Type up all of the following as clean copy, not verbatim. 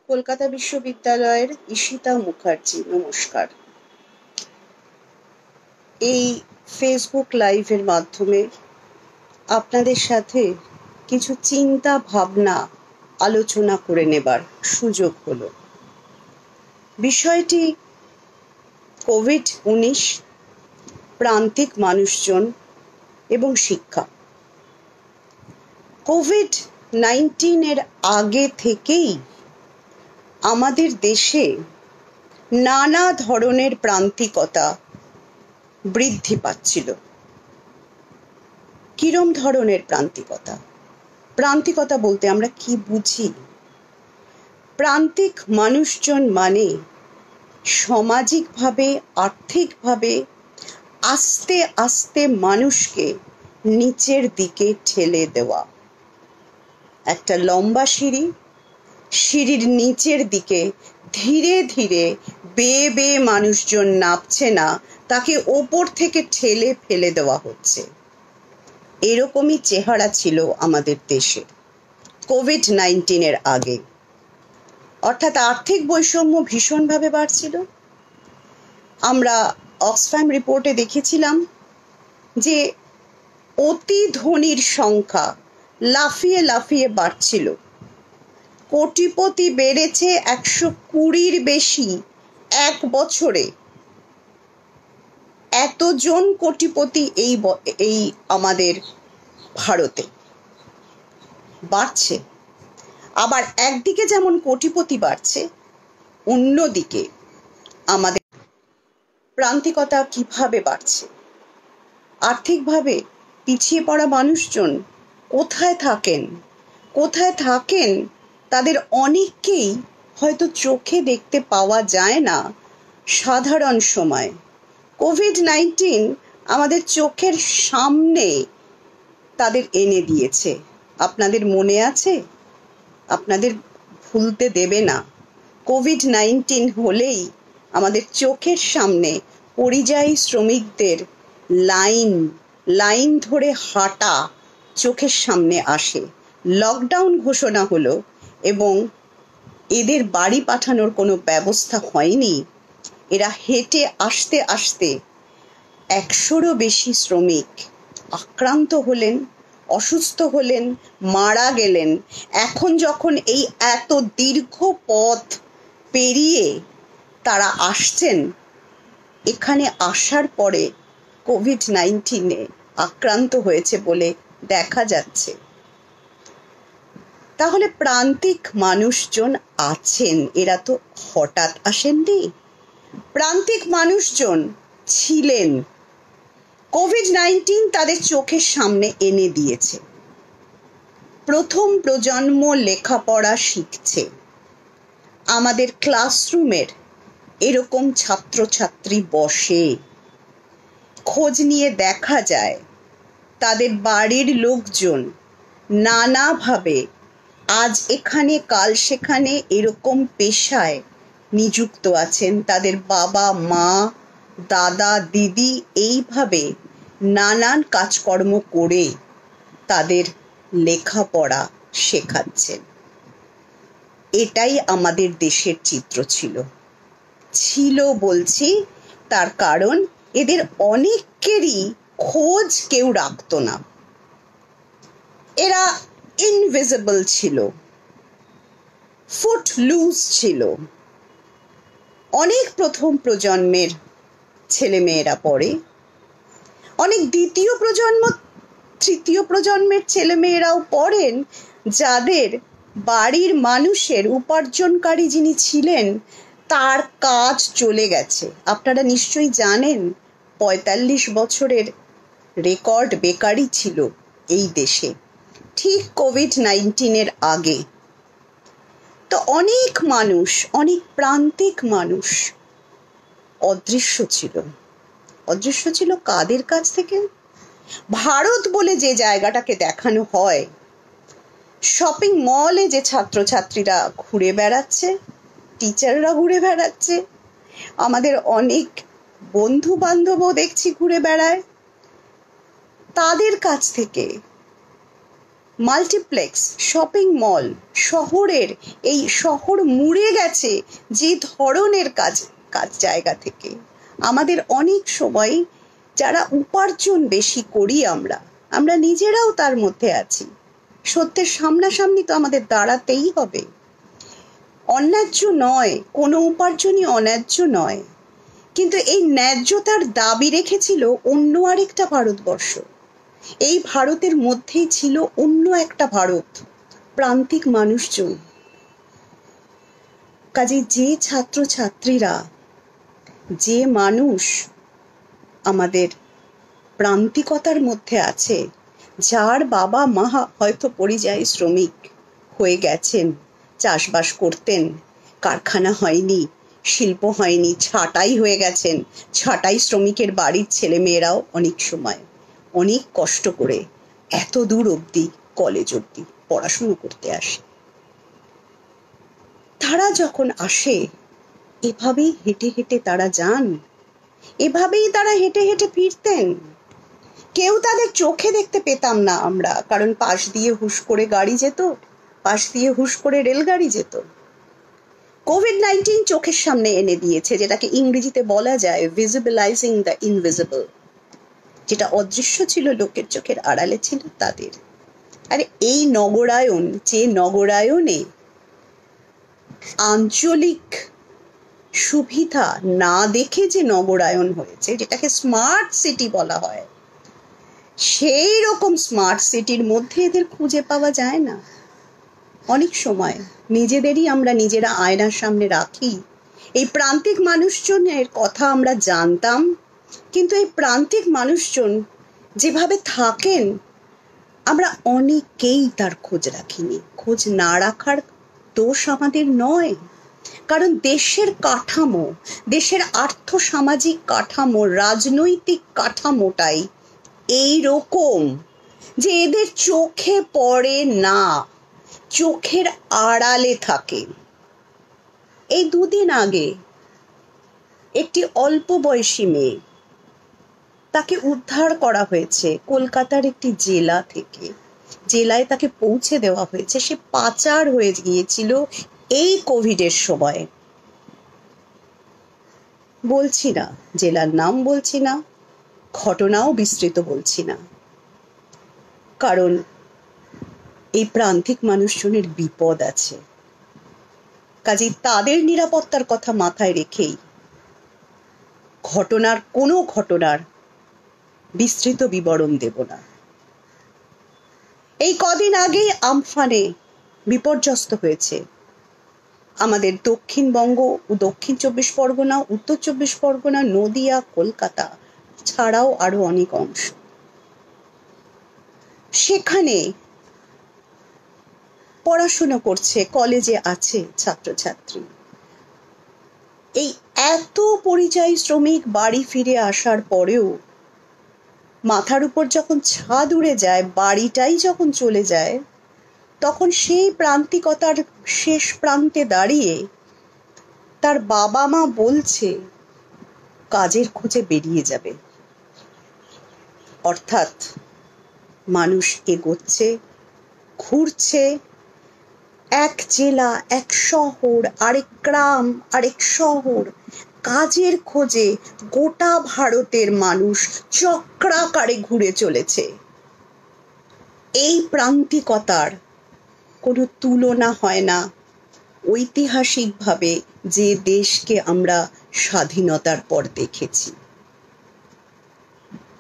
কলকাতা বিশ্ববিদ্যালয়ের ঈশিতা মুখার্জি। নমস্কার। এই ফেসবুক লাইভের মাধ্যমে আপনাদের সাথে কিছু চিন্তা ভাবনা আলোচনা করে নেবার সুযোগ হলো। বিষয়টি কোভিড-19, প্রান্তিক মানুষজন এবং শিক্ষা। কোভিড-19 এর আগে থেকেই আমাদের দেশে নানা ধরনের প্রান্তিকতা বৃদ্ধি পাচ্ছিল। কিরম ধরনের প্রান্তিকতা? প্রান্তিকতা বলতে আমরা কি বুঝি? প্রান্তিক মানুষজন মানে সামাজিকভাবে, আর্থিকভাবে আস্তে আস্তে মানুষকে নিচের দিকে ঠেলে দেওয়া। একটা লম্বা সিঁড়ির নিচের দিকে ধীরে ধীরে বেয়ে বেয়ে মানুষজন নামছে না, তাকে ওপর থেকে ঠেলে ফেলে দেওয়া হচ্ছে। এরকমই চেহারা ছিল আমাদের দেশের কোভিড-19 এর আগে। অর্থাৎ আর্থিক বৈষম্য ভীষণভাবে বাড়ছিল। আমরা অক্সফ্যাম রিপোর্টে দেখেছিলাম যে অতি ধনীর সংখ্যা লাফিয়ে লাফিয়ে বাড়ছিল। কোটিপতি বেড়েছে 120-র বেশি এক বছরে। এতজন কোটিপতি এই আমাদের ভারতে বাড়ছে। আবার একদিকে যেমন কোটিপতি বাড়ছে, অন্যদিকে আমাদের প্রান্তিকতা কিভাবে বাড়ছে? আর্থিকভাবে পিছিয়ে পড়া মানুষজন কোথায় থাকেন তাদের অনেককেই হয়তো চোখে দেখতে পাওয়া যায় না সাধারণ সময়। কোভিড-19 আমাদের চোখের সামনে তাদের এনে দিয়েছে। আপনাদের মনে আছে? আপনাদের ভুলতে দেবে না। কোভিড-19 হলেই আমাদের চোখের সামনে পরিযায়ী শ্রমিকদের লাইন ধরে হাঁটা চোখের সামনে আসে। লকডাউন ঘোষণা হলো এবং এদের বাড়ি পাঠানোর কোনো ব্যবস্থা হয়নি। এরা হেঁটে আসতে আসতে 100-রও বেশি শ্রমিক আক্রান্ত হলেন, অসুস্থ হলেন, মারা গেলেন। এখন যখন এই এত দীর্ঘ পথ পেরিয়ে তারা আসছেন, এখানে আসার পরে কোভিড-19 আক্রান্ত হয়েছে বলে দেখা যাচ্ছে। তাহলে প্রান্তিক মানুষজন আছেন, এরা তো হঠাৎ আসেননি। প্রান্তিক মানুষজন ছিলেন। কোভিড-19 তাদের চোখের সামনে এনে দিয়েছে। প্রথম প্রজন্ম লেখাপড়া শিখছে। আমাদের ক্লাসরুমের এরকম ছাত্রছাত্রী বসে। খোঁজ নিয়ে দেখা যায় তাদের বাড়ির লোকজন নানাভাবে আজ এখানে কাল সেখানে এরকম পেশায় নিযুক্ত আছেন। তাদের বাবা মা, দাদা দিদি এইভাবে নানান কাজকর্ম করে তাদের লেখাপড়া শেখাচ্ছেন। এটাই আমাদের দেশের চিত্র ছিল বলছি, তার কারণ এদের অনেকেরই খোঁজ কেউ রাখত না। এরা ইনভিজিবল ছিল, ফুটলুজ ছিল। অনেক প্রথম প্রজন্মের ছেলেমেয়েরা পড়ে, অনেক দ্বিতীয় প্রজন্ম, তৃতীয় প্রজন্মের ছেলেমেয়েরাও পড়েন, যাদের বাড়ির মানুষের উপার্জনকারী যিনি ছিলেন তার কাজ চলে গেছে। আপনারা নিশ্চয়ই জানেন 45 বছরের রেকর্ড বেকারি ছিল এই দেশে ঠিক কোভিড-19 এর আগে। তো অনেক প্রান্তিক মানুষ অদৃশ্য ছিল। কাদের কাছ থেকে? ভারত বলে যে জায়গাটাকে দেখানো হয়, শপিং মলে যে ছাত্রছাত্রীরা ঘুরে বেড়াচ্ছে, টিচাররা ঘুরে বেড়াচ্ছে, আমাদের অনেক বন্ধু বান্ধবও দেখছি ঘুরে বেড়ায়, তাদের কাছ থেকে মাল্টিপ্লেক্স, শপিং মল, শহরের এই শহর মুড়ে গেছে যে ধরনের কাজ জায়গা থেকে, আমাদের অনেক সময় যারা উপার্জন বেশি করি আমরা নিজেরাও তার মধ্যে আছি। সত্যের সামনাসামনি তো আমাদের দাঁড়াতেই হবে। অন্যায্য নয়, কোনো উপার্জনই অন্যায্য নয়, কিন্তু এই ন্যায্যতার দাবি রেখেছিল অন্য আরেকটা ভারতবর্ষ। এই ভারতের মধ্যেই ছিল অন্য একটা ভারত, প্রান্তিক মানুষজন। কাজে যে ছাত্রছাত্রীরা, যে মানুষ আমাদের প্রান্তিকতার মধ্যে আছে, যার বাবা মা হয়তো পরিযায়ী শ্রমিক হয়ে গেছেন, চাষবাস করতেন, কারখানা হয়নি, শিল্প হয়নি, ছাঁটাই হয়ে গেছেন, ছাঁটাই শ্রমিকের বাড়ির ছেলেমেয়েরাও অনেক সময় অনেক কষ্ট করে এত দূর অবধি, কলেজ অবধি পড়াশুনো করতে আসে। তারা যখন আসে, এভাবেই হেঁটে হেঁটে তারা যান, এভাবেই তারা হেঁটে হেঁটে ফিরতেন। কেউ তাদের চোখে দেখতে পেতাম না আমরা, কারণ পাশ দিয়ে হুশ করে গাড়ি যেত, পাশ দিয়ে হুশ করে রেলগাড়ি যেত। কোভিড-19 চোখের সামনে এনে দিয়েছে, যেটাকে ইংরেজিতে বলা যায় ভিজিবিলাইজিং দ্য ইনভিজিবল। যেটা অদৃশ্য ছিল, লোকের চোখের আড়ালে ছিল তাদের। আরে এই নগরায়ন, যে নগরায়নে আঞ্চলিক সুবিধা না দেখে যে নগরায়ন হয়েছে, যেটাকে স্মার্ট সিটি বলা হয়, সেই রকম স্মার্ট সিটির মধ্যে এদের খুঁজে পাওয়া যায় না। অনেক সময় নিজেদেরই আমরা নিজেরা আয়নার সামনে রাখি। এই প্রান্তিক মানুষজনের কথা আমরা জানতাম, কিন্তু এই প্রান্তিক মানুষজন যেভাবে থাকেন, আমরা অনেকেই তার খোঁজ রাখিনি। খোঁজ না রাখার দোষ আমাদের নয়, কারণ দেশের কাঠামো, দেশের আর্থসামাজিক কাঠামো, রাজনৈতিক কাঠামোটাই এই রকম যে এদের চোখে পড়ে না, চোখের আড়ালে থাকে। এই দুদিন আগে একটি অল্প বয়সী মেয়ে, তাকে উদ্ধার করা হয়েছে কলকাতার একটি জেলা থেকে। জেলায় তাকে পৌঁছে দেওয়া হয়েছে। সে পাচার হয়ে গিয়েছিল এই কোভিডের সময়। বলছি না, জেলার নাম বলছি না, ঘটনাও বিস্তৃত বলছি না, কারণ এই প্রান্তিক মানুষজনের বিপদ আছে। কাজেই তাদের নিরাপত্তার কথা মাথায় রেখেই কোনো ঘটনার বিস্তৃত বিবরণ দেব না। এই কদিন আগেই আমফানে বিপর্যস্ত হয়েছে আমাদের দক্ষিণবঙ্গ ও দক্ষিণ 24 পরগনা, উত্তর 24 পরগনা, নদিয়া, কলকাতা ছাড়াও আরো অনেক অংশ। সেখানে পড়াশোনা করছে, কলেজে আছে ছাত্রছাত্রী। এই এত পরিযায়ী শ্রমিক বাড়ি ফিরে আসার পরেও মাথার উপর যখন ছাদ উড়ে যায়, বাড়িটাই যখন চলে যায়, তখন সেই প্রান্তিকতার শেষ প্রান্তে দাঁড়িয়ে তার বাবা মা বলছে কাজের খোঁজে বেরিয়ে যাবে। অর্থাৎ মানুষ এগোচ্ছে, ঘুরছে, এক জেলা, এক শহর, আরেক গ্রাম, আরেক শহর, কাজের খোঁজে গোটা ভারতের মানুষ চক্রাকারে ঘুরে চলেছে। এই প্রান্তিকতার কোনো তুলনা হয় না ঐতিহাসিকভাবে যে দেশকে আমরা স্বাধীনতার পর দেখেছি।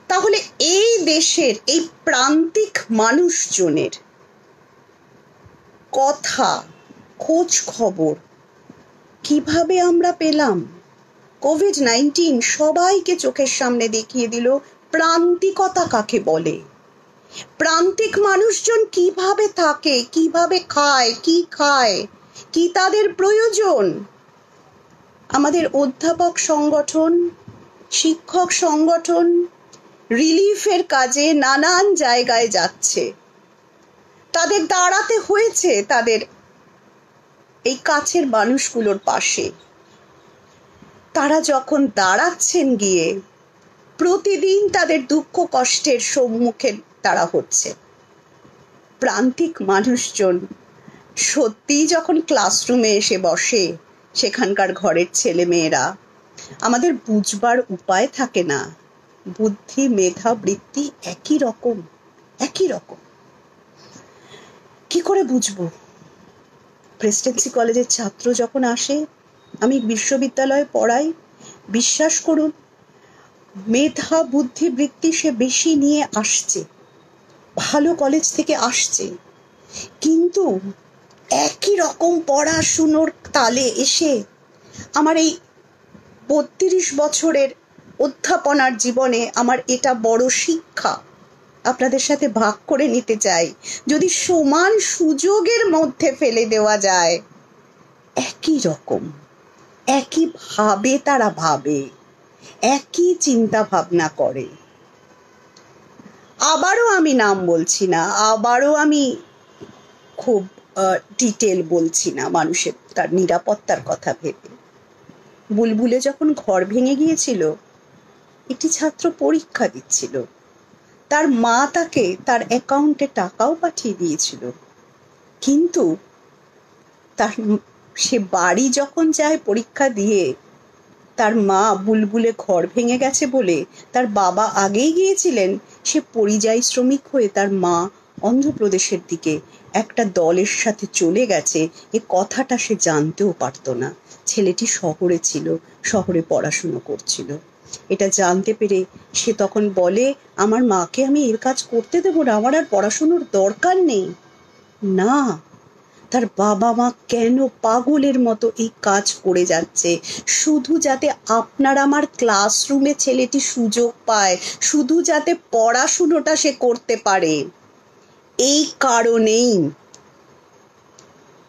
তাহলে এই দেশের এই প্রান্তিক মানুষজনের কথা, খোঁজ খবর কিভাবে আমরা পেলাম? কোভিড-19 সবাইকে চোখের সামনে দেখিয়ে দিল প্রান্তিকতা কাকে বলে, প্রান্তিক মানুষজন কিভাবে থাকে, কিভাবে খায়, কি তাদের প্রয়োজন। আমাদের অধ্যাপক সংগঠন, শিক্ষক সংগঠন রিলিফের কাজে নানান জায়গায় যাচ্ছে। তাদের দাঁড়াতে হয়েছে তাদের এই কাছের মানুষগুলোর পাশে। তারা যখন দাঁড়াচ্ছেন গিয়ে, প্রতিদিন তাদের দুঃখ কষ্টের সম্মুখে তারা হচ্ছে। প্রান্তিক মানুষজন সত্যিই যখন ক্লাসরুমে এসে বসে, সেখানকার ঘরের ছেলে মেয়েরা, আমাদের বুঝবার উপায় থাকে না। বুদ্ধি, মেধা, বৃত্তি একই রকম। কি করে বুঝবো? প্রেসিডেন্সি কলেজের ছাত্র যখন আসে, আমি বিশ্ববিদ্যালয়ে পড়াই, বিশ্বাস করুন, মেধা, বুদ্ধি, বৃত্তি সে বেশি নিয়ে আসছে, ভালো কলেজ থেকে আসছে, কিন্তু একই রকম পড়াশুনোর তালে এসে আমার এই 32 বছরের অধ্যাপনার জীবনে আমার এটা বড় শিক্ষা আপনাদের সাথে ভাগ করে নিতে চাই। যদি সমান সুযোগের মধ্যে ফেলে দেওয়া যায়, একই রকম, একইভাবে তারা ভাবে, একই চিন্তা ভাবনা করে। আবারও আমি নাম বলছি না, আবারও আমি খুব ডিটেল বলছি না, মানুষের তার নিরাপত্তার কথা ভেবে। বুলবুলে যখন ঘর ভেঙে গিয়েছিল, একটি ছাত্র পরীক্ষা দিচ্ছিল, তার মা তাকে তার অ্যাকাউন্টে টাকাও পাঠিয়ে দিয়েছিল, কিন্তু তার সে বাড়ি যখন যায় পরীক্ষা দিয়ে, তার মা বুলবুলে ঘর ভেঙে গেছে বলে তার বাবা আগেই গিয়েছিলেন, সে পরিযায়ী শ্রমিক হয়ে তার মা অন্ধ্রপ্রদেশের দিকে একটা দলের সাথে চলে গেছে, এ কথাটা সে জানতেও পারতো না। ছেলেটি শহরে ছিল, শহরে পড়াশুনো করছিল। এটা জানতে পেরে সে তখন বলে, আমার মাকে আমি এর কাজ করতে দেবো না, আমার আর পড়াশুনোর দরকার নেই। না, তার বাবা মা কেন পাগলের মতো এই কাজ করে যাচ্ছে? শুধু যাতে আপনার আমার ক্লাসরুমে ছেলেটি সুযোগ পায়, শুধু যাতে পড়াশুনোটা সে করতে পারে। এই কারণেই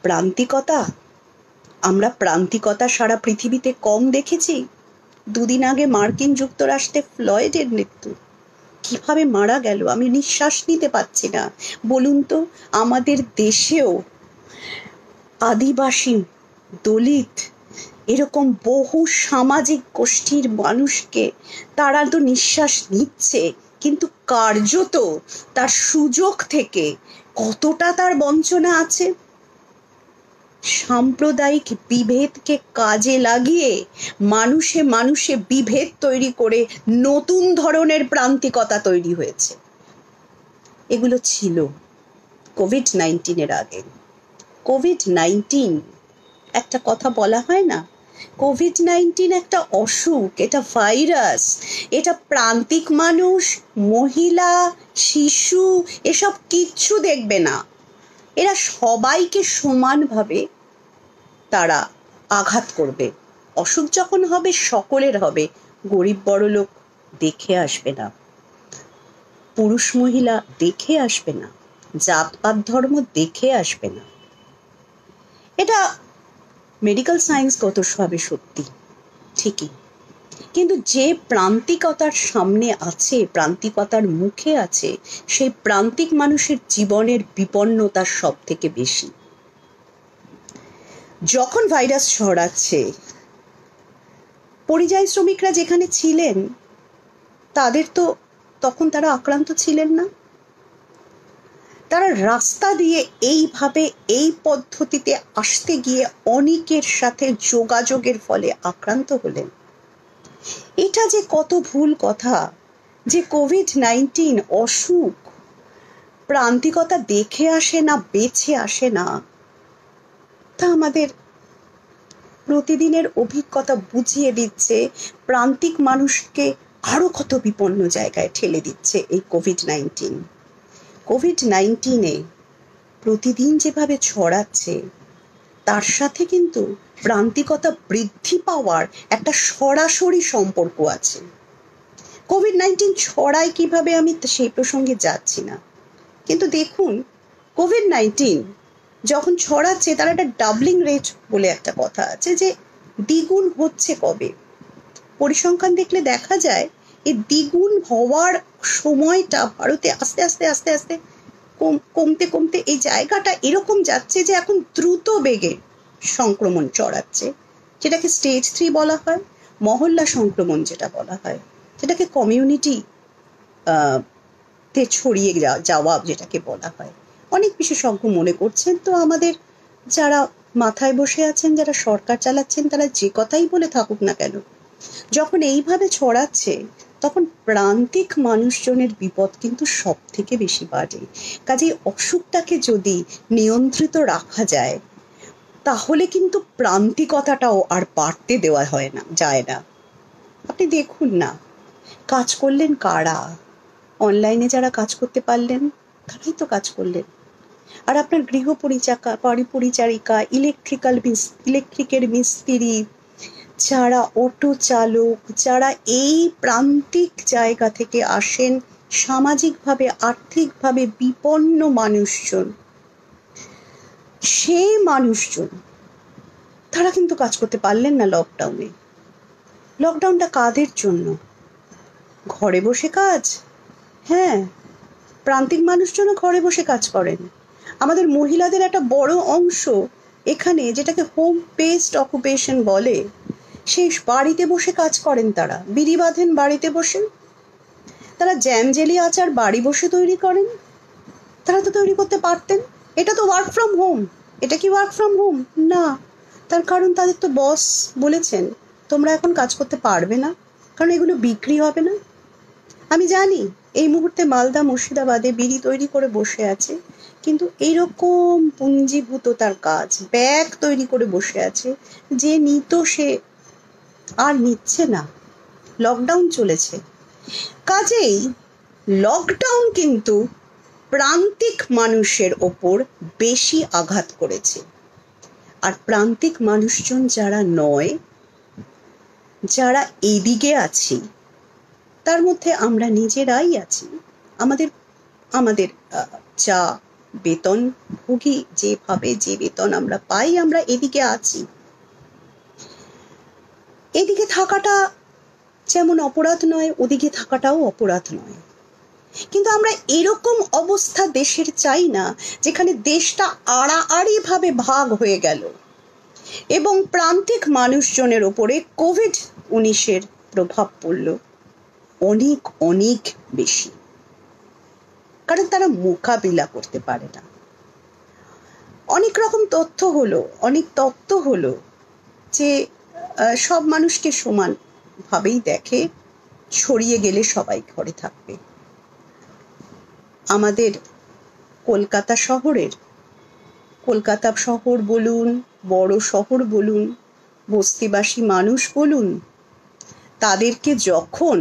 প্রান্তিকতা, আমরা প্রান্তিকতা সারা পৃথিবীতে কম দেখেছি। দুদিন আগে মার্কিন যুক্তরাষ্ট্রে ফ্লয়েডের মৃত্যু, কিভাবে মারা গেল আমি নিঃশ্বাস নিতে পারছি না। বলুন তো, আমাদের দেশেও আদিবাসী, দলিত, এরকম বহু সামাজিক গোষ্ঠীর মানুষকে তারা তো নিঃশ্বাস নিচ্ছে, কিন্তু কার্যত তার সুযোগ থেকে কতটা তার বঞ্চনা আছে। সাম্প্রদায়িক বিভেদকে কাজে লাগিয়ে মানুষে মানুষে বিভেদ তৈরি করে নতুন ধরনের প্রান্তিকতা তৈরি হয়েছে। এগুলো ছিল কোভিড-19 আগে। কোভিড-19 একটা কথা বলা হয় না, কোভিড-19 একটা অসুখ, এটা ভাইরাস, এটা প্রান্তিক মানুষ, মহিলা, শিশু এসব কিচ্ছু দেখবে না। এরা সবাইকে সমানভাবে তারা আঘাত করবে। অসুখ যখন হবে সকলের হবে, গরিব বড়লোক দেখে আসবে না, পুরুষ মহিলা দেখে আসবে না, জাতপাত ধর্ম দেখে আসবে না। এটা মেডিকেল সায়েন্সগতভাবে সত্যি, ঠিকই, কিন্তু যে প্রান্তিকতার সামনে আছে, প্রান্তিকতার মুখে আছে, সেই প্রান্তিক মানুষের জীবনের বিপন্নতা সব থেকে বেশি। যখন ভাইরাস ছড়াচ্ছে, পরিযায়ী শ্রমিকরা যেখানে ছিলেন তাদের তো তখন তারা আক্রান্ত ছিলেন না। তারা রাস্তা দিয়ে এইভাবে এই পদ্ধতিতে আসতে গিয়ে অনেকের সাথে যোগাযোগের ফলে আক্রান্ত হলেন। এটা যে কত ভুল কথা যে কোভিড-19 অসুখ প্রান্তিকতা দেখে আসে না, বেছে আসে না, তা আমাদের প্রতিদিনের অভিজ্ঞতা বুঝিয়ে দিচ্ছে। প্রান্তিক মানুষকে আরো কত বিপন্ন জায়গায় ঠেলে দিচ্ছে এই কোভিড-19। কোভিড-19 প্রতিদিন যেভাবে ছড়াচ্ছে, তার সাথে কিন্তু প্রান্তিকতা বৃদ্ধি পাওয়ার একটা সরাসরি সম্পর্ক আছে। কোভিড-19 ছড়ায় কিভাবে আমি সেই প্রসঙ্গে যাচ্ছি না, কিন্তু দেখুন কোভিড-19 যখন ছড়াচ্ছে তার একটা ডাবলিং রেট বলে একটা কথা আছে, যে দ্বিগুণ হচ্ছে কবে। পরিসংখ্যান দেখলে দেখা যায় এই দ্বিগুণ হওয়ার সময়টা ভারতে আস্তে আস্তে আস্তে আস্তে কমতে কমতে এই জায়গাটা এরকম যাচ্ছে যে এখন দ্রুত বেগে সংক্রমণ ছড়াচ্ছে, যেটাকে স্টেজ 3 বলা হয়, মহল্লা সংক্রমণ যেটা বলা হয়, যেটাকে কমিউনিটি তে ছড়িয়ে যাওয়া যেটাকে বলা হয়। অনেক বিশেষজ্ঞ মনে করছেন। তো আমাদের যারা মাথায় বসে আছেন, যারা সরকার চালাচ্ছেন, তারা যে কথাই বলে থাকুক না কেন, যখন এইভাবে ছড়াচ্ছে তখন প্রান্তিক মানুষজনের বিপদ কিন্তু সব থেকে বেশি বাড়ে। কাজেই অসুখটাকে যদি নিয়ন্ত্রিত রাখা যায় তাহলে কিন্তু প্রান্তিকতাটাও আর বাড়তে দেওয়া যায় না। আপনি দেখুন না, কাজ করলেন কারা? অনলাইনে যারা কাজ করতে পারলেন তারাই তো কাজ করলেন। আর আপনার পরিচারিকা, ইলেকট্রিকের মিস্ত্রি, যারা অটো চালক, যারা এই প্রান্তিক জায়গা থেকে আসেন, সামাজিকভাবে আর্থিকভাবে বিপন্ন মানুষজন, সেই মানুষজন তারা কিন্তু কাজ করতে পারলেন না লকডাউনে। লকডাউনটা কাদের জন্য? ঘরে বসে কাজ। হ্যাঁ, প্রান্তিক মানুষজনও ঘরে বসে কাজ করেন। আমাদের মহিলাদের একটা বড় অংশ এখানে, যেটাকে হোম বেসড অকুপেশন বলে, সেই বাড়িতে বসে কাজ করেন। তারা বিড়ি বাঁধেন বাড়িতে বসে, তারা জ্যাম জেলি আচার বাড়ি বসে তৈরি করেন। তারা তো তৈরি করতে পারতেন। এটা তো ওয়ার্ক ফ্রম হোম। এটা কি ওয়ার্ক ফ্রম হোম? না। তার কারণ তাদের তো বস বলেছেন তোমরা এখন কাজ করতে পারবে না, কারণ এগুলো বিক্রি হবে না। আমি জানি এই মুহূর্তে মালদা মুর্শিদাবাদে বিড়ি তৈরি করে বসে আছে, কিন্তু এইরকম পুঞ্জীভূত তার কাজ, ব্যাগ তৈরি করে বসে আছে, যে নিত সে আর নিচ্ছে না। লকডাউন চলেছে। কাজেই লকডাউন কিন্তু প্রান্তিক মানুষের ওপর বেশি আঘাত করেছে। আর প্রান্তিক মানুষজন যারা নয়, যারা এদিকে আছি, তার মধ্যে আমরা নিজেরাই আছি। আমাদের যা বেতন ভোগী, যেভাবে যে বেতন আমরা পাই, আমরা এদিকে আছি। এদিকে থাকাটা যেমন অপরাধ নয়, ওদিকে থাকাটাও অপরাধ নয়। কিন্তু আমরা এরকম অবস্থা দেশের চাই না যেখানে দেশটা আড়াআড়ি ভাবে ভাগ হয়ে গেল এবং প্রান্তিক মানুষজনের ওপরে কোভিড-19 প্রভাব পড়ল অনেক অনেক বেশি, কারণ তারা মোকাবিলা করতে পারে না। অনেক রকম অনেক তত্ত্ব হলো যে সব মানুষকে সমান ভাবেই দেখে, ছড়িয়ে গেলে সবাই ঘরে থাকবে। আমাদের কলকাতা শহর বলুন, বড় শহর বলুন, বস্তিবাসী মানুষ বলুন, তাদেরকে যখন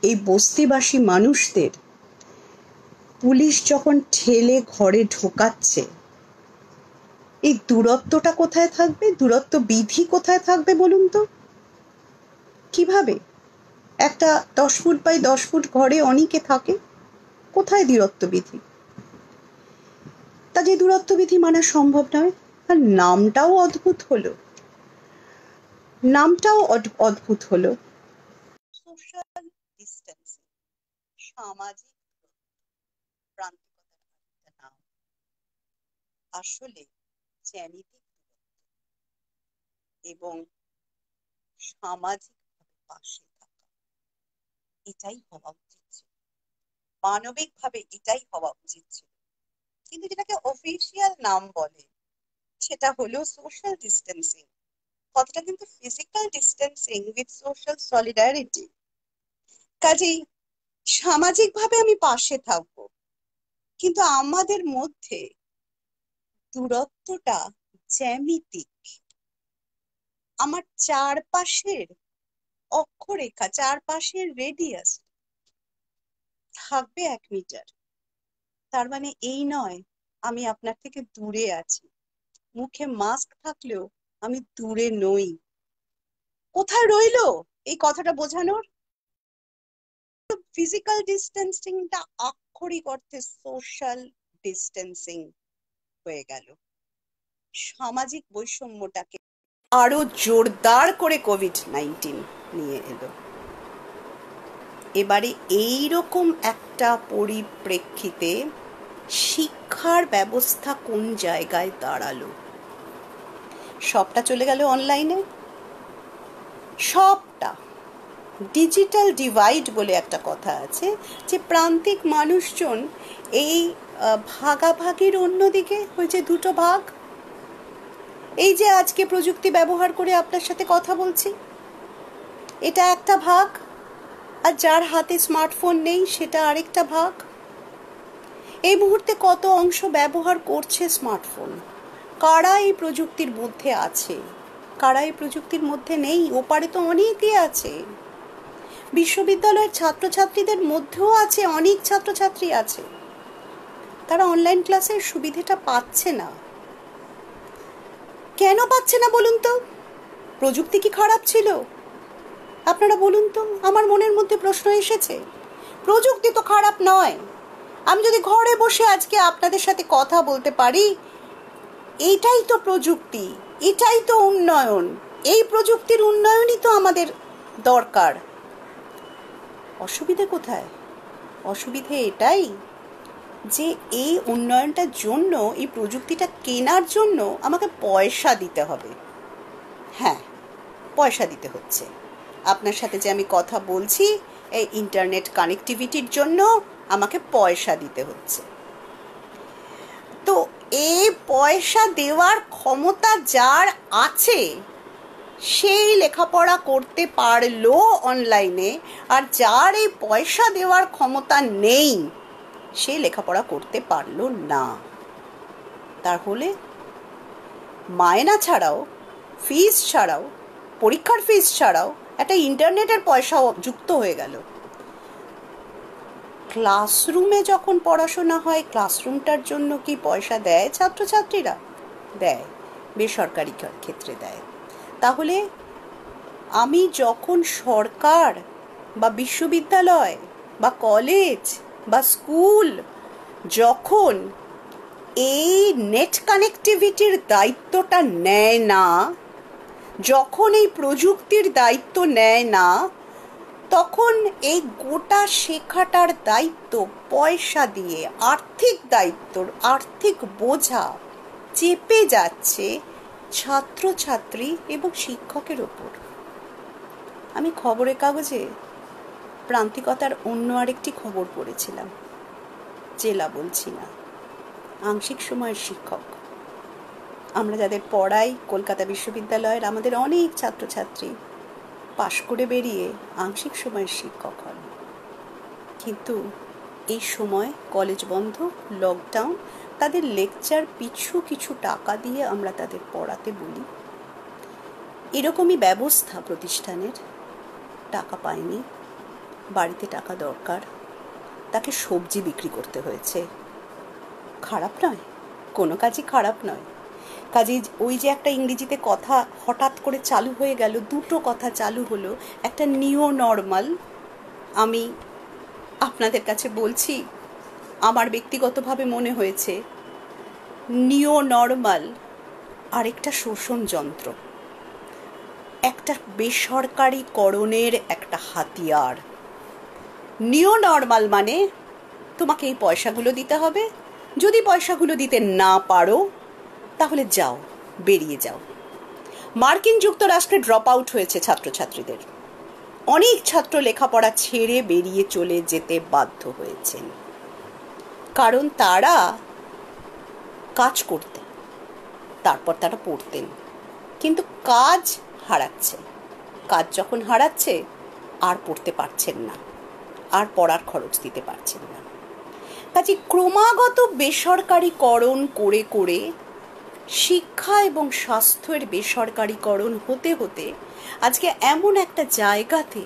এই বস্তিবাসী মানুষদের পুলিশ যখন ঠেলে ঘরে ঢোকাচ্ছে, এই দূরত্বটা কোথায় থাকবে? দূরত্ব বিধি কোথায় থাকবে বলুন তো? কিভাবে একটা 10 ফুট বাই 10 ফুট ঘরে অনেকে থাকে? কোথায় দূরত্ব বিধি? তা যে দূরত্ব বিধি মানা সম্ভব নয়। আর নামটাও অদ্ভুত হলো, সোশ্যাল ডিস্টেন্সিং, সামাজিক প্রান্তিকতার নাম। আসলে জ্যামিতিক এবং সামাজিক পাশে থাকা, এটাই হওয়া উচিত ছিল, মানবিক ভাবে এটাই হওয়া উচিত ছিল। কিন্তু যেটাকে অফিসিয়াল নাম বলে সেটা হলো সোশ্যাল ডিস্টেন্সিং। কথাটা কিন্তু physical distancing with social solidarity. কাজেই সামাজিক ভাবে আমি পাশে থাকবো, কিন্তু আমাদের মধ্যে দূরত্বটা জ্যামিতিক। আমার চারপাশের অক্ষরেখা, চারপাশের রেডিয়াস থাকবে 1 মিটার। তার মানে এই নয় আমি আপনার থেকে দূরে আছি। মুখে মাস্ক থাকলেও আমি দূরে নই। কোথায় রইলো এই কথাটা বোঝানোর? ফিজিক্যাল ডিস্টেন্সিংটা আক্ষরিক অর্থে সোশ্যাল ডিস্টেন্সিং হয়ে গেল। সামাজিক বৈষম্যটাকে আরো জোরদার করে কোভিড-19 নিয়ে এলো। এবারে এইরকম একটা পরিপ্রেক্ষিতে শিক্ষার ব্যবস্থা কোন জায়গায় দাঁড়ালো? সবটা চলে গেল অনলাইনে, সবটা। ডিজিটাল ডিভাইড বলে একটা কথা আছে, যে প্রান্তিক মানুষজন এই ভাগাভাগির অন্যদিকে হয়েছে দুটো ভাগ। এই যে আজকে প্রযুক্তি ব্যবহার করে আপনার সাথে কথা বলছি, এটা একটা ভাগ, আর যার হাতে স্মার্টফোন নেই সেটা আরেকটা ভাগ। এই মুহূর্তে কত অংশ ব্যবহার করছে স্মার্টফোন, কারা এই প্রযুক্তির মধ্যে আছে, কারা এই প্রযুক্তির মধ্যে নেই, ওপারে তো অনেকেই আছে। বিশ্ববিদ্যালয়ের ছাত্রছাত্রীদের মধ্যেও আছে, অনেক ছাত্রছাত্রী আছে, তারা অনলাইন ক্লাসের সুবিধাটা পাচ্ছে না। কেন পাচ্ছে না বলুন তো? প্রযুক্তি কি খারাপ ছিল? আপনারা বলুন তো, আমার মনের মধ্যে প্রশ্ন এসেছে। প্রযুক্তি তো খারাপ নয়। আমি যদি ঘরে বসে আজকে আপনাদের সাথে কথা বলতে পারি, এটাই তো প্রযুক্তি, এটাই তো উন্নয়ন। এই প্রযুক্তির উন্নয়নই তো আমাদের দরকার। অসুবিধে কোথায়? অসুবিধে এটাই যে এই উন্নয়নটার জন্য, এই প্রযুক্তিটা কেনার জন্য আমাকে পয়সা দিতে হবে। হ্যাঁ, পয়সা দিতে হচ্ছে। আপনার সাথে যে আমি কথা বলছি, এই ইন্টারনেট কানেক্টিভিটির জন্য আমাকে পয়সা দিতে হচ্ছে। তো এই পয়সা দেওয়ার ক্ষমতা যার আছে সেই লেখাপড়া করতে পারলো অনলাইনে, আর যার এই পয়সা দেওয়ার ক্ষমতা নেই সে লেখাপড়া করতে পারলো না। তাহলে মায়না ছাড়াও, ফিস ছাড়াও, পরীক্ষার ফিস ছাড়াও একটা ইন্টারনেটের পয়সাও যুক্ত হয়ে গেল। ক্লাসরুমে যখন পড়াশোনা হয়, ক্লাসরুমটার জন্য কি পয়সা দেয় ছাত্রছাত্রীরা? দেয়, বেসরকারি ক্ষেত্রে দেয়। তাহলে আমি যখন সরকার বা বিশ্ববিদ্যালয় বা কলেজ বা স্কুল যখন এই নেট কানেক্টিভিটির দায়িত্বটা নেয় না, যখন এই প্রযুক্তির দায়িত্ব নেয় না, তখন এই গোটা শেখাটার দায়িত্ব পয়সা দিয়ে, আর্থিক দায়িত্ব, আর্থিক বোঝা চেপে যাচ্ছে ছাত্রছাত্রী এবং শিক্ষকের ওপর। আমি খবরের কাগজে প্রান্তিকতার অন্য আরেকটি খবর পড়েছিলাম, জেলা বলছি না, আংশিক সময়ের শিক্ষক। আমরা যাদের পড়াই কলকাতা বিশ্ববিদ্যালয়ের, আমাদের অনেক ছাত্রছাত্রী পাশ করে বেরিয়ে আংশিক সময়ের শিক্ষক হন। কিন্তু এই সময় কলেজ বন্ধ, লকডাউন, তাদের লেকচার পিছু কিছু টাকা দিয়ে আমরা তাদের পড়াতে বলি। এরকমই ব্যবস্থা প্রতিষ্ঠানের। টাকা পায়নি, বাড়িতে টাকা দরকার, তাকে সবজি বিক্রি করতে হয়েছে। খারাপ নয়, কোনো কাজই খারাপ নয়। কাজেই ওই যে একটা ইংরেজিতে কথা হঠাৎ করে চালু হয়ে গেল, দুটো কথা চালু হলো, একটা নিউ নর্মাল। আমি আপনাদের কাছে বলছি, আমার ব্যক্তিগতভাবে মনে হয়েছে নিউ নর্মাল আরেকটা শোষণ যন্ত্র, একটা বেসরকারিকরণের একটা হাতিয়ার। নিউ নর্মাল মানে তোমাকে এই পয়সাগুলো দিতে হবে, যদি পয়সাগুলো দিতে না পারো তাহলে যাও, বেরিয়ে যাও। মার্কিন যুক্তরাষ্ট্রে ড্রপ আউট হয়েছে ছাত্রছাত্রীদের, অনেক ছাত্র লেখাপড়া ছেড়ে বেরিয়ে চলে যেতে বাধ্য হয়েছেন, কারণ তারা কাজ করতেন, তারপর তারা পড়তেন, কিন্তু কাজ হারাচ্ছে। কাজ যখন হারাচ্ছে আর পড়তে পারছেন না, আর পড়ার খরচ দিতে পারছেন না। কাজে ক্রমাগত বেসরকারিকরণ করে করে শিক্ষা এবং স্বাস্থ্যের বেসরকারিকরণ হতে হতে আজকে এমন একটা জায়গাতে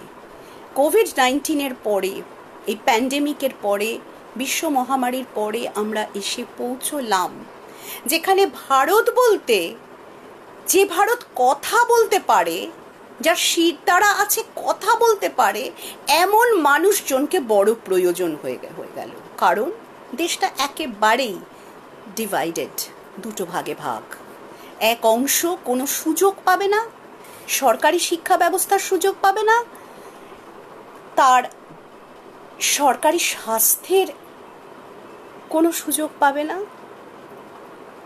কোভিড-19 পরে, এই প্যান্ডেমিকের পরে, বিশ্ব মহামারীর পরে আমরা এসে পৌঁছলাম, যেখানে ভারত বলতে, যে ভারত কথা বলতে পারে, যার শিরদাঁড়া আছে, কথা বলতে পারে, এমন মানুষজনকে বড় প্রয়োজন হয়ে গেল। কারণ দেশটা একেবারেই ডিভাইডেড, দুটো ভাগে ভাগ। এক অংশ কোনো সুযোগ পাবে না, সরকারি শিক্ষা ব্যবস্থার সুযোগ পাবে না, তার সরকারি স্বাস্থ্যের কোনো সুযোগ পাবে না।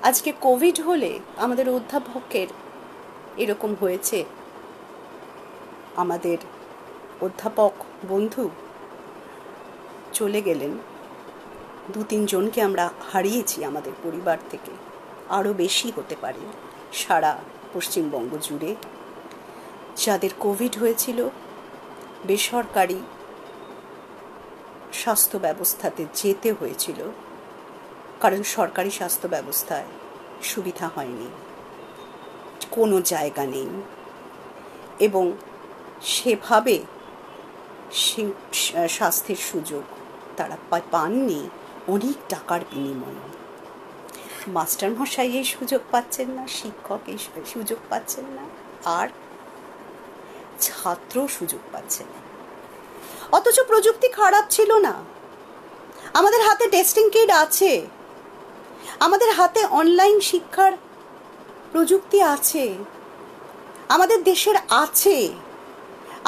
আজকে কোভিড হলে আমাদের অধ্যাপকের এরকম হয়েছে, আমাদের অধ্যাপক বন্ধু চলে গেলেন। 2-3 জনকে আমরা হারিয়েছি আমাদের পরিবার থেকে, আরও বেশি হতে পারে সারা পশ্চিমবঙ্গ জুড়ে। যাদের কোভিড হয়েছিল বেসরকারি স্বাস্থ্য ব্যবস্থাতে যেতে হয়েছিল, কারণ সরকারি স্বাস্থ্য ব্যবস্থায় সুবিধা হয়নি, কোনো জায়গা নেই, এবং সেভাবে স্বাস্থ্যের সুযোগ তারা পাননি অনেক টাকার বিনিময়ে। মাস্টারমশাই এই সুযোগ পাচ্ছেন না, শিক্ষক এই সুযোগ পাচ্ছেন না, আর ছাত্র সুযোগ পাচ্ছে না। অথচ প্রযুক্তি খারাপ ছিল না, আমাদের হাতে টেস্টিং কিট আছে, আমাদের হাতে অনলাইন শিক্ষার প্রযুক্তি আছে, আমাদের দেশের আছে,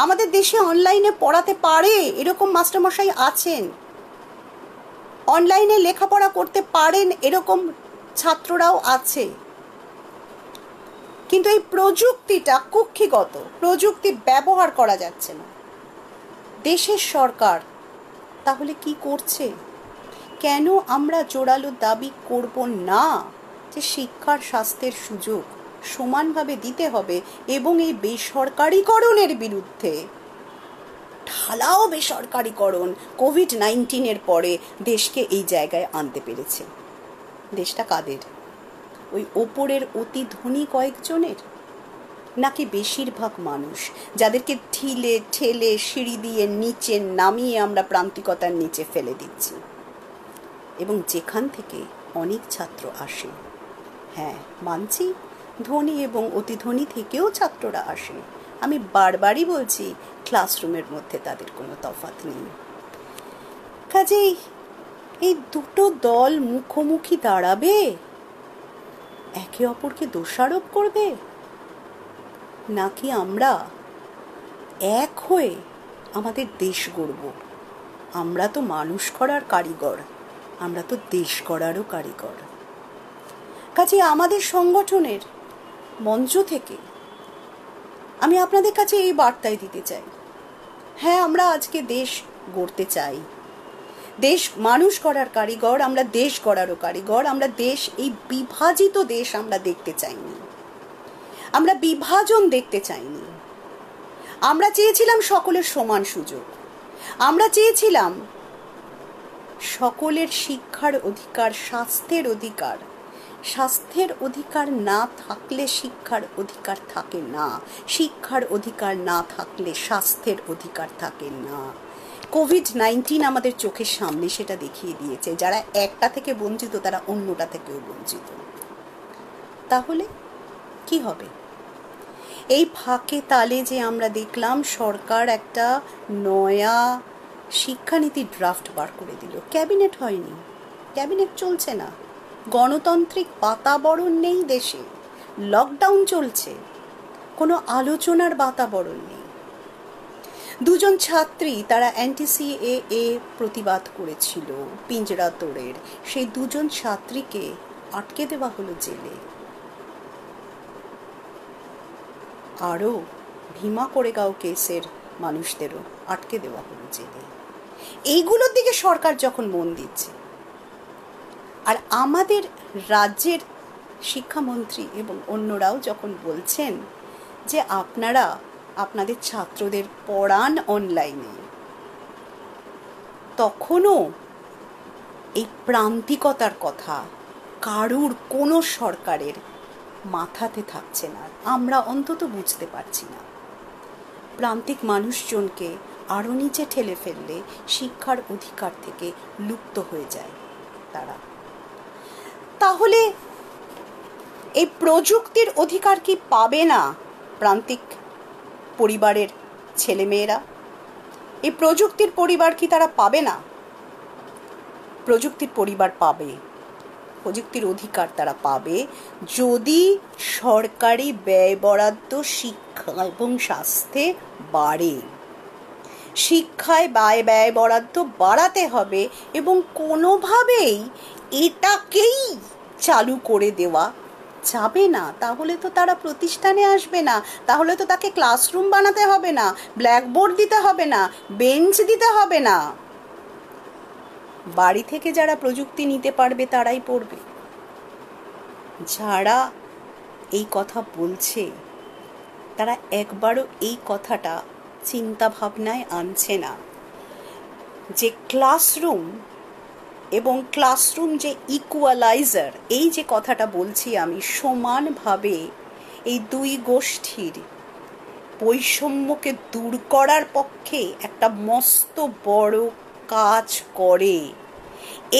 আমাদের দেশে অনলাইনে পড়াতে পারে এরকম মাস্টারমশাই আছেন, অনলাইনে লেখাপড়া করতে পারেন এরকম ছাত্ররাও আছে। কিন্তু এই প্রযুক্তিটা কুক্ষিগত, প্রযুক্তি ব্যবহার করা যাচ্ছে না। দেশের সরকার তাহলে কি করছে? কেন আমরা জোরালো দাবি করব না যে শিক্ষার স্বাস্থ্যের সুযোগ সমানভাবে দিতে হবে, এবং এই বেসরকারীকরণের বিরুদ্ধে, ঢালাও বেসরকারীকরণ কোভিড-19 পরে দেশকে এই জায়গায় আনতে পেরেছে। দেশটা কাদের? ওই ওপরের অতি ধনী কয়েকজনের, নাকি বেশিরভাগ মানুষ যাদেরকে ঢিলে ঠেলে সিঁড়ি দিয়ে নিচে নামিয়ে আমরা প্রান্তিকতার নিচে ফেলে দিচ্ছি, এবং যেখান থেকে অনেক ছাত্র আসে? হ্যাঁ, মানছি, ধনী এবং অতি ধনী থেকেও ছাত্ররা আসে। আমি বারবারই বলছি, ক্লাসরুমের মধ্যে তাদের কোনো তফাৎ নেই। কাজেই এই দুটো দল মুখোমুখি দাঁড়াবে, একে অপরকে দোষারোপ করবে, নাকি আমরা এক হয়ে আমাদের দেশ গড়ব? আমরা তো মানুষ গড়ার কারিগর, আমরা তো দেশ গড়ারও কারিগর। কাজে আমাদের সংগঠনের মঞ্চ থেকে আমি আপনাদের কাছে এই বার্তাই দিতে চাই, হ্যাঁ, আমরা আজকে দেশ গড়তে চাই, দেশ মানুষ গড়ার কারিগর, আমরা দেশ গড়ারও কারিগর। আমরা দেশ, এই বিভাজিত দেশ আমরা দেখতে চাইনি, আমরা বিভাজন দেখতে চাইনি। আমরা চেয়েছিলাম সকলের সমান সুযোগ, আমরা চেয়েছিলাম সকলের শিক্ষার অধিকার, স্বাস্থ্যের অধিকার। স্বাস্থ্যের অধিকার না থাকলে শিক্ষার অধিকার থাকে না, শিক্ষার অধিকার না থাকলে স্বাস্থ্যের অধিকার থাকে না। কোভিড-19 আমাদের চোখের সামনে সেটা দেখিয়ে দিয়েছে। যারা একটা থেকে বঞ্চিত তারা অন্যটা থেকেও বঞ্চিত। তাহলে কি হবে? এই ফাঁকে তালে যে আমরা দেখলাম সরকার একটা নয়া শিক্ষানীতির ড্রাফট বার করে দিল, ক্যাবিনেট হয়নি, ক্যাবিনেট চলছে না, গণতান্ত্রিক বাতাবরণ নেই দেশে, লকডাউন চলছে, কোনো আলোচনার বাতাবরণ নেই। 2 জন ছাত্রী তারা অ্যান্টি-সিএএ প্রতিবাদ করেছিল পিঞ্জরা তোড়ের, সেই 2 জন ছাত্রীকে আটকে দেওয়া হলো জেলে। আরও ভীমা কোরেগাঁও কেসের মানুষদেরও আটকে দেওয়া হলো জেলে। এইগুলোর দিকে সরকার যখন মন দিচ্ছে, আর আমাদের রাজ্যের শিক্ষামন্ত্রী এবং অন্যরাও যখন বলছেন যে আপনারা আপনাদের ছাত্রদের পড়ান অনলাইনে, তখনও এই প্রান্তিকতার কথা কারুর, কোনো সরকারের মাথাতে থাকছে না। আমরা অন্তত বুঝতে পারছি না। প্রান্তিক মানুষজনকে আরও নিচে ঠেলে ফেললে শিক্ষার অধিকার থেকে লুপ্ত হয়ে যায় তারা। তাহলে এই প্রযুক্তির অধিকার কি পাবে না প্রান্তিক পরিবারের ছেলেমেয়েরা? এই প্রযুক্তির পরিবার কি তারা পাবে না? প্রযুক্তির পরিবার পাবে, প্রযুক্তির অধিকার তারা পাবে যদি সরকারি ব্যয় বরাদ্দ শিক্ষা এবং স্বাস্থ্যে বাড়ে। শিক্ষায় ব্যয় বরাদ্দ বাড়াতে হবে, এবং কোনোভাবেই এটাকেই চালু করে দেওয়া যাবে না, তাহলে তো তারা প্রতিষ্ঠানে আসবে না, তাহলে তো তাকে ক্লাসরুম বানাতে হবে না, ব্ল্যাকবোর্ড দিতে হবে না, বেঞ্চ দিতে হবে না। বাড়ি থেকে যারা প্রযুক্তি নিতে পারবে তারাই পড়বে। যারা এই কথা বলছে তারা একবারও এই কথাটা চিন্তা ভাবনায় আনছে না যে ক্লাসরুম এবং ক্লাসরুম যে ইকুয়ালাইজার, এই যে কথাটা বলছি আমি, সমানভাবে এই দুই গোষ্ঠীর বৈষম্যকে দূর করার পক্ষে একটা মস্ত বড় কাজ করে।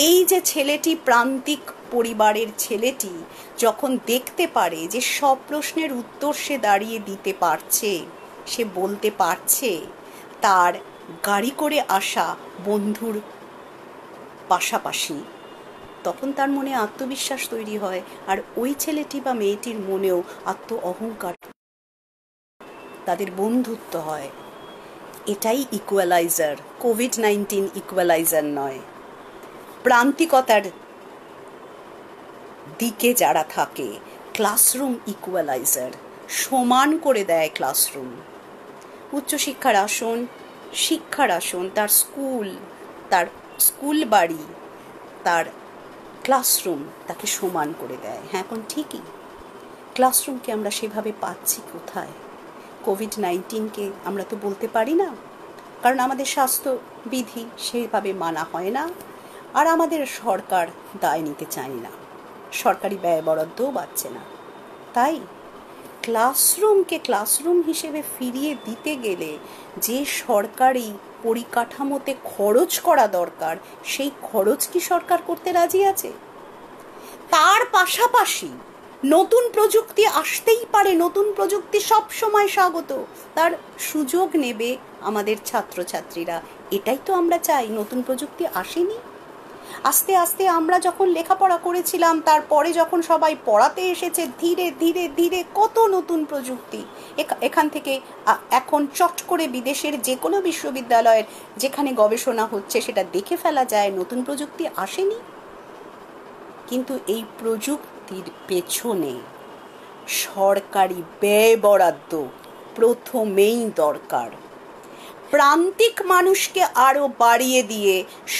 এই যে ছেলেটি, প্রান্তিক পরিবারের ছেলেটি, যখন দেখতে পারে যে সব প্রশ্নের উত্তর সে দাঁড়িয়ে দিতে পারছে, সে বলতে পারছে, তার গাড়ি করে আসা বন্ধুর পাশাপাশি, তখন তার মনে আত্মবিশ্বাস তৈরি হয়, আর ওই ছেলেটি বা মেয়েটির মনেও আত্ম অহংকার, তাদের বন্ধুত্ব হয়। এটাই ইকুয়ালাইজার, কোভিড-19 ইকুয়ালাইজার নয়। প্রান্তিকতার দিকে যারা থাকে, ক্লাসরুম ইকুয়ালাইজার, সমান করে দেয় ক্লাসরুম। উচ্চশিক্ষার আসন, শিক্ষার আসন, তার স্কুল বাড়ি, তার ক্লাসরুম তাকে সমান করে দেয়। হ্যাঁ, এখন ঠিকই, ক্লাসরুমকে আমরা সেভাবে পাচ্ছি কোথায়? কোভিড-19কে আমরা তো বলতে পারি না, কারণ আমাদের স্বাস্থ্যবিধি সেভাবে মানা হয় না, আর আমাদের সরকার দায় নিতে চায় না, সরকারি ব্যয় বরাদ্দও বাড়ছে না। তাই ক্লাসরুমকে ক্লাসরুম হিসেবে ফিরিয়ে দিতে গেলে যে সরকারি পরিকাঠামোতে খরচ করা দরকার, সেই খরচ কি সরকার করতে রাজি আছে? তার পাশাপাশি নতুন প্রযুক্তি আসতেই পারে, নতুন প্রযুক্তি সব সময় স্বাগত, তার সুযোগ নেবে আমাদের ছাত্রছাত্রীরা। এটাই তো আমরা চাই। নতুন প্রযুক্তি আসেনি, আস্তে আস্তে আমরা যখন লেখাপড়া করেছিলাম, তারপরে যখন সবাই পড়াতে এসেছে, ধীরে ধীরে ধীরে কত নতুন প্রযুক্তি এখান থেকে এখন চট করে বিদেশের যে কোনো বিশ্ববিদ্যালয়ের যেখানে গবেষণা হচ্ছে সেটা দেখে ফেলা যায়। নতুন প্রযুক্তি আসেনি, কিন্তু এই প্রযুক্তির পেছনে সরকারি ব্যয় বরাদ্দ প্রথমেই দরকার। প্রান্তিক মানুষকে আরও বাড়িয়ে দিয়ে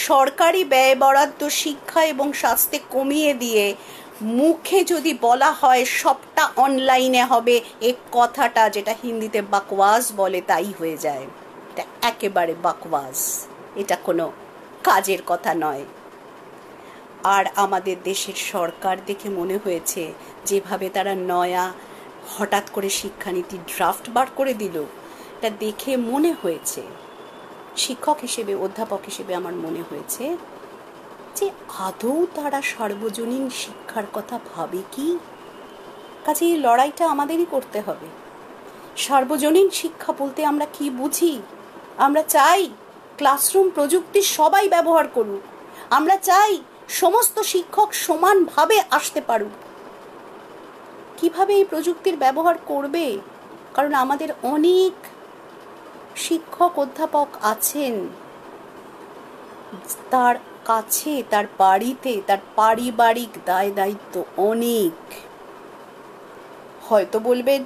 সরকারি ব্যয় বরাদ্দ শিক্ষা এবং স্বাস্থ্যে কমিয়ে দিয়ে মুখে যদি বলা হয় সবটা অনলাইনে হবে, এ কথাটা যেটা হিন্দিতে বাকওয়াস বলে তাই হয়ে যায়। এটা একেবারে বাকওয়াস, এটা কোনো কাজের কথা নয়। আর আমাদের দেশের সরকার দেখে মনে হয়েছে যেভাবে তারা নয়া হঠাৎ করে শিক্ষানীতি ড্রাফট বার করে দিল, এটা দেখে মনে হয়েছে, শিক্ষক হিসেবে, অধ্যাপক হিসেবে আমার মনে হয়েছে যে আদৌ তারা সার্বজনীন শিক্ষার কথা ভাবে কি? কাজে এই লড়াইটা আমাদেরই করতে হবে। সার্বজনীন শিক্ষা বলতে আমরা কি বুঝি? আমরা চাই ক্লাসরুম প্রযুক্তি সবাই ব্যবহার করুক, আমরা চাই সমস্ত শিক্ষক সমানভাবে আসতে পারুক। কিভাবে এই প্রযুক্তির ব্যবহার করবে? কারণ আমাদের অনেক শিক্ষক অধ্যাপক আছেন, তার কাছে, তার বাড়িতে, তার পারিবারিক দায় দায়িত্ব অনেক। হয়তো বলবেন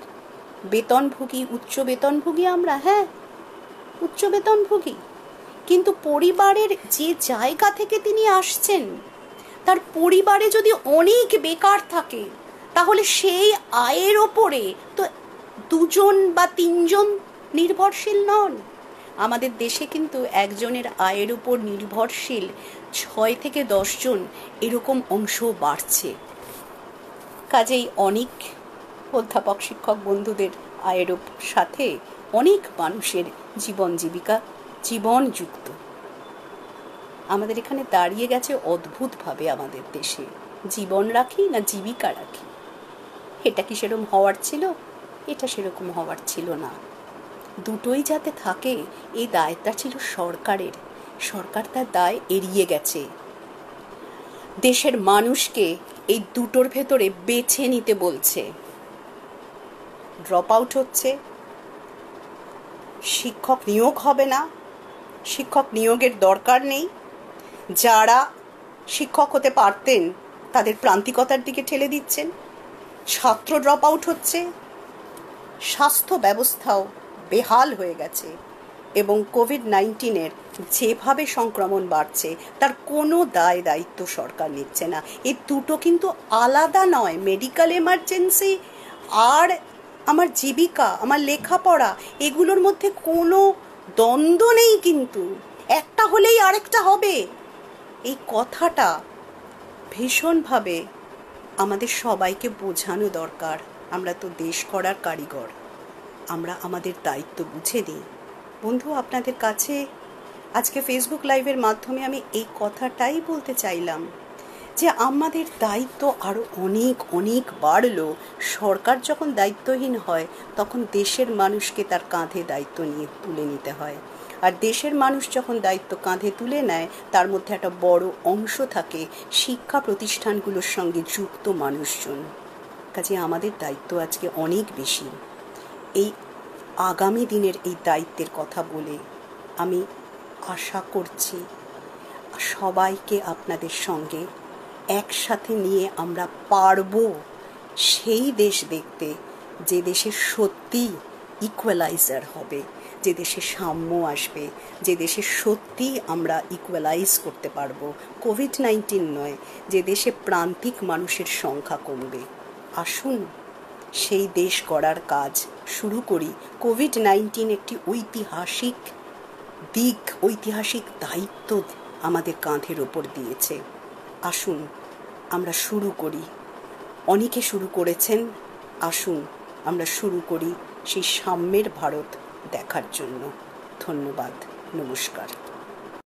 বেতনভোগী, উচ্চ বেতনভোগী আমরা, হ্যাঁ উচ্চ বেতনভোগী, কিন্তু পরিবারের যে জায়গা থেকে তিনি আসছেন, তার পরিবারে যদি অনেক বেকার থাকে, তাহলে সেই আয়ের ওপরে তো দুজন বা তিনজন নির্ভরশীল নন। আমাদের দেশে কিন্তু একজনের আয়ের উপর নির্ভরশীল 6 থেকে 10 জন এরকম অংশ বাড়ছে। কাজেই অনেক অধ্যাপক শিক্ষক বন্ধুদের আয়ের সাথে অনেক মানুষের জীবন জীবিকা জীবনযুক্ত। আমাদের এখানে দাঁড়িয়ে গেছে অদ্ভুতভাবে আমাদের দেশে, জীবন রাখি না জীবিকা রাখি। এটা কি সেরকম হওয়ার ছিল? এটা সেরকম হওয়ার ছিল না। দুটোই যাতে থাকে এই দায়টা ছিল সরকারের। সরকার তার দায় এড়িয়ে গেছে। দেশের মানুষকে এই দুটোর ভেতরে বেছে নিতে বলছে। ড্রপ আউট হচ্ছে, শিক্ষক নিয়োগ হবে না, শিক্ষক নিয়োগের দরকার নেই, যারা শিক্ষক হতে পারতেন তাদের প্রান্তিকতার দিকে ঠেলে দিচ্ছেন। ছাত্র ড্রপ আউট হচ্ছে, স্বাস্থ্য ব্যবস্থাও বেহাল হয়ে গেছে, এবং কোভিড-19 যেভাবে সংক্রমণ বাড়ছে তার কোনো দায় দায়িত্ব সরকার নিচ্ছে না। এই দুটো কিন্তু আলাদা নয়। মেডিকেল এমার্জেন্সি আর আমার জীবিকা, আমার লেখাপড়া, এগুলোর মধ্যে কোনো দ্বন্দ্ব নেই, কিন্তু একটা হলেই আরেকটা হবে। এই কথাটা ভীষণভাবে আমাদের সবাইকে বোঝানো দরকার। আমরা তো দেশ গড়ার কারিগর, আমরা আমাদের দায়িত্ব বুঝে নিই। বন্ধু, আপনাদের কাছে আজকে ফেসবুক লাইভের মাধ্যমে আমি এই কথাটাই বলতে চাইলাম যে আমাদের দায়িত্ব আরও অনেক অনেক বাড়লো। সরকার যখন দায়িত্বহীন হয় তখন দেশের মানুষকে তার কাঁধে দায়িত্ব নিয়ে তুলে নিতে হয়, আর দেশের মানুষ যখন দায়িত্ব কাঁধে তুলে নেয় তার মধ্যে একটা বড় অংশ থাকে শিক্ষা প্রতিষ্ঠানগুলোর সঙ্গে যুক্ত মানুষজন। কাজে আমাদের দায়িত্ব আজকে অনেক বেশি। এই আগামী দিনের এই দায়িত্বের কথা বলে আমি আশা করছি সবাইকে আপনাদের সঙ্গে একসাথে নিয়ে আমরা পারবো সেই দেশ দেখতে, যে দেশে সত্যি ইকুয়ালাইজার হবে, যে দেশে সাম্য আসবে, যে দেশে সত্যি আমরা ইকুয়ালাইজ করতে পারবো। কোভিড-19 নয়, যে দেশে প্রান্তিক মানুষের সংখ্যা কমবে। আসুন সেই দেশ গড়ার কাজ শুরু করি। কোভিড-19 একটি ঐতিহাসিক দিক, ঐতিহাসিক দায়িত্ব আমাদের কাঁধের ওপর দিয়েছে। আসুন আমরা শুরু করি। অনেকে শুরু করেছেন, আসুন আমরা শুরু করি সেই সাম্যের ভারত দেখার জন্য। ধন্যবাদ, নমস্কার।